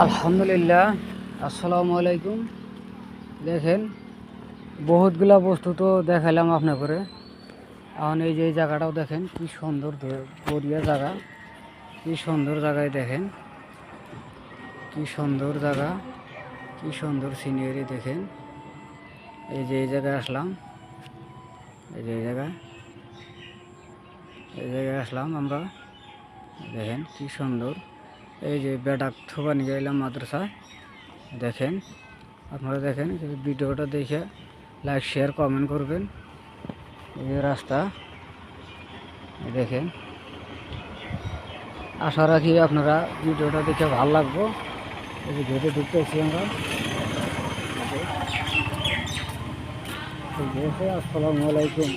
আলহামদুলিল্লাহ, আসসালামু আলাইকুম। দেখেন বহুতগুলা বস্তু তো দেখালাম আপনাকে। এখন এই যে এই জায়গাটাও দেখেন কি সুন্দর দরিয়া জায়গা, কি সুন্দর জায়গায় দেখেন, কি সুন্দর জায়গা, কি সুন্দর সিনারি দেখেন। এই যে এই জায়গায় আসলাম, এই যে এই জায়গায় আসলাম আমরা। দেখেন কি সুন্দর। এই যে বেডাক থোবা নিয়ে এলাম মাদ্রাসায়। দেখেন আপনারা দেখেন ভিডিওটা দেখে লাইক শেয়ার কমেন্ট করবেন। এই রাস্তা দেখেন, আশা রাখি আপনারা ভিডিওটা দেখে ভালো লাগবো। এই যে ঘেটে ঢুকতেছি আমরা। আসসালামু আলাইকুম।